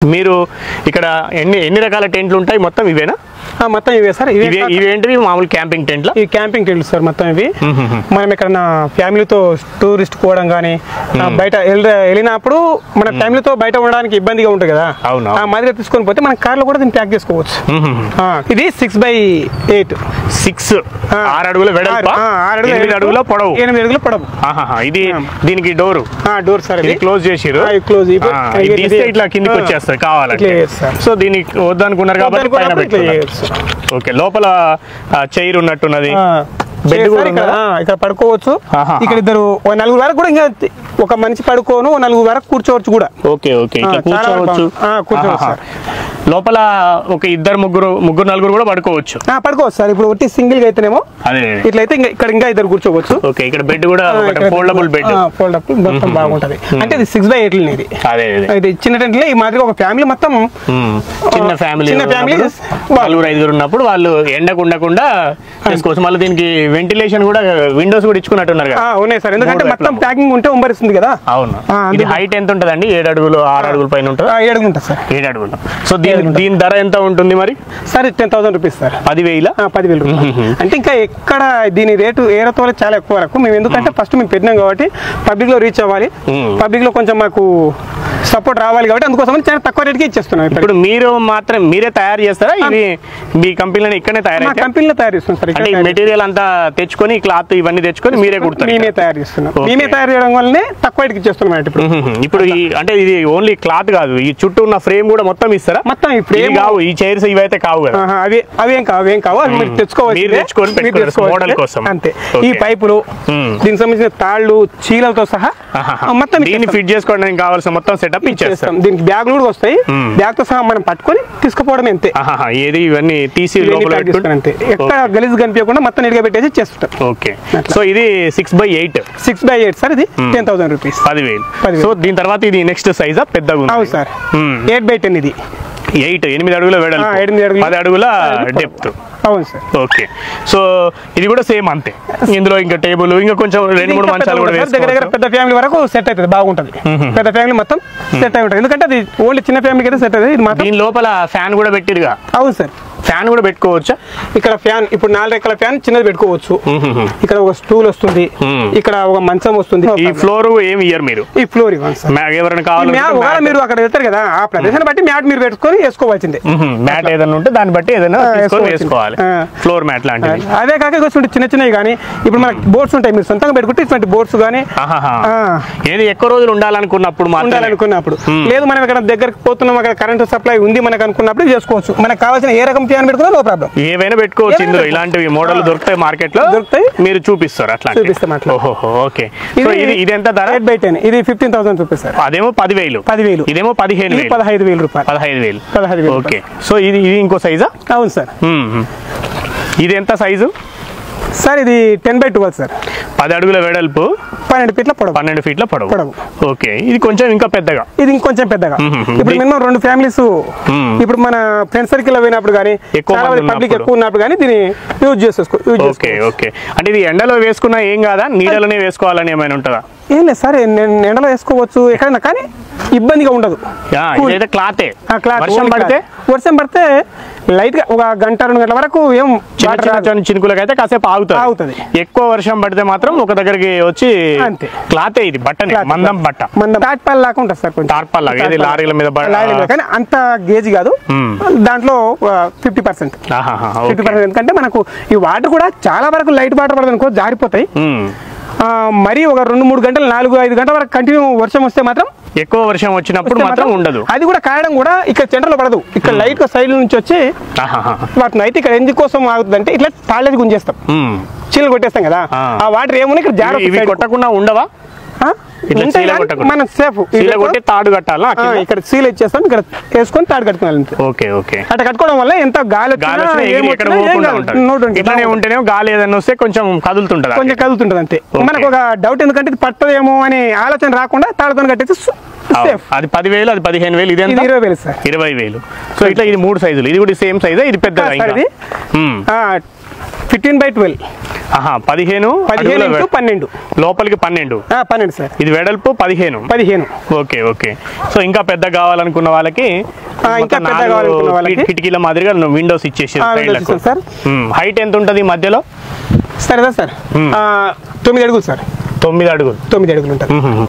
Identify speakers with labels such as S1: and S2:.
S1: మీరు ఇక్కడ ఎన్ని రకాల టెంట్లు ఉంటాయి? మొత్తం ఇవేనా?
S2: మొత్తం ఇవే సార్.
S1: ఇవేంటివి? మామూలు క్యాంపింగ్ టెంట్లు?
S2: ఈ క్యాంపింగ్ టెంట్లు సార్ మొత్తం ఇవి. మనం ఇక్కడ ఫ్యామిలీతో టూరిస్ట్ పోవడం కానీ బయట వెళ్ళినప్పుడు మన ఫ్యామిలీతో బయట ఉండడానికి ఇబ్బందిగా ఉంటుంది కదా, ఆ మాదిరిగా తీసుకొని పోతే మన కార్లో కూడా దీన్ని ప్యాక్ చేసుకోవచ్చు. ఇది 6x8 6 అడుగుల వెడల్పు, 8 అడుగుల పొడవు, 8 అడుగుల పొడవు.
S1: ఇది దీనికి డోర్
S2: సార్
S1: ఇది క్లోజ్ చేసిరు.
S2: క్లోజ్
S1: ఇట్లా కిందికి వచ్చేస్తుంది కావాలంటే. సో దీనికి వద్దనుకున్నారు కాబట్టి పైన పెట్టుకున్నారు. ఓకే, లోపల చైర్ ఉన్నట్టున్నది, బెడ్ కూడా
S2: ఇక్కడ పడుకోవచ్చు. ఇక్కడ ఇద్దరు నలుగురు వరకు కూడా, ఇంకా ఒక మనిషి పడుకోను నలుగురు వరకు కూర్చోవచ్చు కూడా.
S1: ఓకే ఓకే, కూర్చోవచ్చు. లోపల ఒక ముగ్గురు నలుగురు కూడా పడుకోవచ్చు
S2: సార్. ఇప్పుడు ఒకటి సింగిల్ గా అయితేనేమో ఇట్లయితే ఇంకా ఇద్దరు కూర్చోవచ్చు.
S1: ఓకే, ఇక్కడ బెడ్ కూడా ఫోల్డబుల్ బెడ్,
S2: ఫోల్డబుల్ మొత్తం బాగుంటది. అంటే ఇది 6x8 ఇది. ఇది చిన్న టెంట్ ఈ మాదిరిగా ఒక ఫ్యామిలీ మొత్తం
S1: చిన్న ఫ్యామిలీ నలుగురు ఐదుగురు ఉన్నప్పుడు వాళ్ళు ఎండకు ఉండకుండా చేసుకోవచ్చు. మళ్ళీ దీనికి వెంటిలేషన్ కూడా విండోస్ కూడా ఇచ్చుకున్నట్టున్నారు కదా?
S2: ఉన్నాయి సార్, ఎందుకంటే మొత్తం ప్యాకింగ్ ఉంటే ఉంబరిస్తుంది కదా.
S1: అవును. ఇది హైట్ ఎంత ఉంటదండి? 7 అడుగులు 6 అడుగుల పైన ఉంటుంది.
S2: 7 అడుగులు ఉంటుంది సార్.
S1: 7 అడుగులు. సో దీని ధర ఎంత ఉంటుంది మరి?
S2: Sir 10,000 rupees sir.
S1: 10,000
S2: రూపాయలు. అంటే ఇంకా ఎక్కడ దీని రేటు ఏరతో చాలా ఎక్కువ వరకు. మేము ఎందుకంటే ఫస్ట్ మేము పెట్టినాం కాబట్టి పబ్లిక్ లో రీచ్ అవ్వాలి, పబ్లిక్ లో కొంచెం మాకు సపోర్ట్ రావాలి కాబట్టి అందుకోసం చాలా తక్కువ రేట్కి ఇచ్చేస్తున్నాం.
S1: ఇప్పుడు మీరే తయారు చేస్తారా? ఇది మీ కంపెనీలో ఇక్కడనే
S2: కంపెనీలో తయారు చేస్తున్నాం సార్.
S1: అంటే మెటీరియల్ అంతా తెచ్చుకొని క్లాత్ ఇవన్నీ తెచ్చుకొని మీరే కుడతారు?
S2: మేమే తయారు చేస్తున్నాం. మేమే తయారు చేయడం వల్లనే తక్కువ రేట్కి ఇచ్చేస్తున్నాం.
S1: ఇప్పుడు అంటే ఇది ఓన్లీ క్లాత్ కాదు, ఈ చుట్టూ ఉన్న ఫ్రేమ్ కూడా మొత్తం ఇస్తారా?
S2: మొత్తం ఈ ఫ్రేమ్ కావు,
S1: ఈ చైర్స్ ఇవైతే కావు కదా?
S2: అవేం కావు, అవి మీరు తెచ్చుకోవచ్చు
S1: మోడల్ కోసం
S2: అంతే. ఈ పైపులు, దీనికి సంబంధించిన తాళ్లు, చీలలతో సహా మొత్తం
S1: దీన్ని ఫిట్ చేసుకోవడానికి కావాల్సిన మొత్తం సెటప్ ఇచ్చేస్తాం.
S2: దీనికి బ్యాగులు కూడా వస్తాయి, బ్యాగ్ తో సహా మనం పట్టుకొని తీసుకుపోవడం అంతే.
S1: ఏది ఇవన్నీ తీసి
S2: అంతే, ఎక్కడ గలీజ్ కనిపించకుండా మొత్తం నీట్గా పెట్టేసి చేస్తుంటాం.
S1: ఓకే, సో ఇది
S2: 6x8 సార్. ఇది 10,000 రూపీస్,
S1: 10,000. సో దీని తర్వాత ఇది నెక్స్ట్ సైజా? పెద్దగా ఉంది.
S2: అవును సార్, 8x10 ఇది.
S1: 8 అడుగుల వెడల్పు, 10 అడుగుల డెప్త్.
S2: అవును సార్.
S1: ఓకే, సో ఇది కూడా సేమ్ అంతే. ఇందులో ఇంకా టేబుల్, ఇంకా కొంచెం 2-3 మంచాలు కూడా
S2: దగ్గర పెద్ద ఫ్యామిలీ వరకు సెట్ అవుతుంది, బాగుంటది. పెద్ద ఫ్యామిలీ మొత్తం సెట్ అయి ఉంటుంది, ఎందుకంటే అది ఓన్లీ చిన్న ఫ్యామిలీకి అయితే సెట్ అవుతుంది.
S1: దీని లోపల ఫ్యాన్ కూడా పెట్టిరుగా?
S2: అవును సార్,
S1: ఫ్యాన్ కూడా పెట్టుకోవచ్చా? ఇక్కడ
S2: ఫ్యాన్ ఇప్పుడు 4 రెక్కల ఫ్యాన్ చిన్నది పెట్టుకోవచ్చు. ఇక్కడ ఒక స్టూల్ వస్తుంది, ఇక్కడ ఒక మంచం వస్తుంది.
S1: ఈ ఫ్లోర్ ఏమి ఇయ్యరు మీరు?
S2: ఈ ఫ్లోర్ ఎవరైనా కావాలి మీరు అక్కడ వెళ్తారు కదా, ఆ ప్రదేశాన్ని బట్టి మ్యాట్ మీరు పెట్టుకొని వేసుకోవాల్సిందే.
S1: మ్యాట్ ఏదైనా ఉంటే దాన్ని బట్టి ఏదైనా వేసుకోవాలి, ఫ్లోర్ మ్యాట్ లాంటివి.
S2: అదే కాక చిన్న చిన్నవి కానీ ఇప్పుడు మనకి బోర్డ్స్ ఉంటాయి, మీరు సొంతంగా పెట్టుకుంటే ఇటువంటి బోర్డ్స్ కానీ
S1: ఏది ఎక్కువ రోజులు ఉండాలనుకున్నప్పుడు
S2: లేదు, మనం ఇక్కడ దగ్గరకు పోతున్నాం, అక్కడ కరెంట్ సప్లై ఉంది మనకు అనుకున్నప్పుడు చేసుకోవచ్చు. మనకు కావాల్సిన ఏ రకం ఫ్యాన్ పెట్టుకున్నా నో ప్రాబ్లం,
S1: ఏవైనా పెట్టుకోవచ్చు. ఇందులో ఇలాంటివి మోడల్ దొరుకుతాయి మార్కెట్ లో, మీరు చూపిస్తారు అట్లా?
S2: చూపిస్తాం అట్లా.
S1: ఓకే, ఇది ఎంత ధర?
S2: 8x10 ఇది 15,000 రూపీస్ సార్.
S1: అదేమో 10,000, ఇదేమో 15,000.
S2: 15,000 రూపాయలు.
S1: 15,000. ఓకే, సో ఇది ఇంకో సైజా?
S2: అవును సార్.
S1: ఇది ఎంత సైజు
S2: సార్? ఇది 10x12 సార్.
S1: 10 అడుగుల వెడల్పు,
S2: 12 ఫీట్ల పొడవు.
S1: 12 ఫీట్ల పొడవు. ఓకే, ఇది కొంచెం ఇంకా పెద్దగా.
S2: ఇది ఇంకొంచెం పెద్దగా. ఇప్పుడు మినిమం 2 ఫ్యామిలీస్, ఇప్పుడు మన ఫ్రెండ్ సర్కిల్ పోయినప్పుడు కానీ, పబ్లిక్ ఎక్కువ ఉన్నప్పుడు కానీ దీన్ని యూజ్ చేసుకోవచ్చు.
S1: ఓకే ఓకే, అంటే ఇది ఎండలో వేసుకున్నా ఏం కాదా? నీడలోనే వేసుకోవాలని ఏమైనా ఉంటుందా?
S2: ఏం లేదు సార్, ఎండలో వేసుకోవచ్చు ఎక్కడైనా, కానీ ఇబ్బందిగా ఉండదు.
S1: క్లాతే.
S2: వర్షం పడితే లైట్ గా ఒక గంట 2 గంటల వరకు ఏం
S1: చినుకులకి అయితే కాసేపు ఆగుతుంది. ఎక్కువ వర్షం పడితే మాత్రం ఒక దగ్గరికి వచ్చి అంతే. క్లాతే ఇది, బట్ట మందం బట్ట,
S2: టార్పాల్ లాగా ఉంటుంది సార్. కొంచెం
S1: టార్పాల్ లాగా, లారీల మీద,
S2: కానీ అంత గేజ్ కాదు. దాంట్లో 50%, ఎందుకంటే మనకు ఈ వాటర్ కూడా చాలా వరకు లైట్ వాటర్ పడదు అనుకో, జారిపోతాయి. మరి ఒక 2-3 గంటలు 4-5 గంటల వరకు కంటిన్యూ వర్షం వస్తే మాత్రం,
S1: ఎక్కువ వర్షం వచ్చినప్పుడు మాత్రం ఉండదు.
S2: అది కూడా కాయడం కూడా ఇక్కడ సెంటర్ లో పడదు, ఇక్కడ లైట్ గా సైడ్ నుంచి వచ్చి వాటిని అయితే ఇక్కడ ఎందుకు కోసం ఆగుతుంది అంటే ఇట్లా తాళ్ళది గుంజేస్తాం, చీలలు కొట్టేస్తాం కదా, ఆ వాటర్ ఏమున్నా ఇక్కడ జాగ్రత్త కొట్టకుండా
S1: ఉండవా?
S2: మనం సేఫ్
S1: తాడు కట్టాలా?
S2: ఇక్కడ సీల్ ఇచ్చేస్తాం, ఇక్కడ వేసుకొని తాడు కట్టుకోవాలి.
S1: ఓకే ఓకే,
S2: అట్లా కట్టుకోవడం వల్ల ఎంత గాలి
S1: ఉంటేనే గాలి ఏదైనా వస్తే కొంచెం కదులుతుంటది అంతే.
S2: మనకు ఒక డౌట్, ఎందుకంటే ఇది పట్టదేమో అనే ఆలోచన రాకుండా తాడుతో కట్టేసి.
S1: అది 10,000, అది 15,000, ఇది
S2: 20,000 సార్.
S1: 20,000. సో ఇట్లా ఇది 3 సైజులు. ఇది కూడా సేమ్ సైజా? ఇది పెద్దది.
S2: 15/12.
S1: 15 లోపలికి 12
S2: సార్.
S1: ఇది వెడల్పు 15. Okay okay. సో ఇంకా పెద్ద కావాలనుకున్న వాళ్ళకి కిటికీల మాదిరిగా విండోస్ ఇచ్చేసి
S2: సార్.
S1: హైట్ ఎంత ఉంటుంది మధ్యలో?
S2: సరేదా సార్ 9 అడుగులు సార్.
S1: 9 అడుగులు
S2: ఉంటుంది.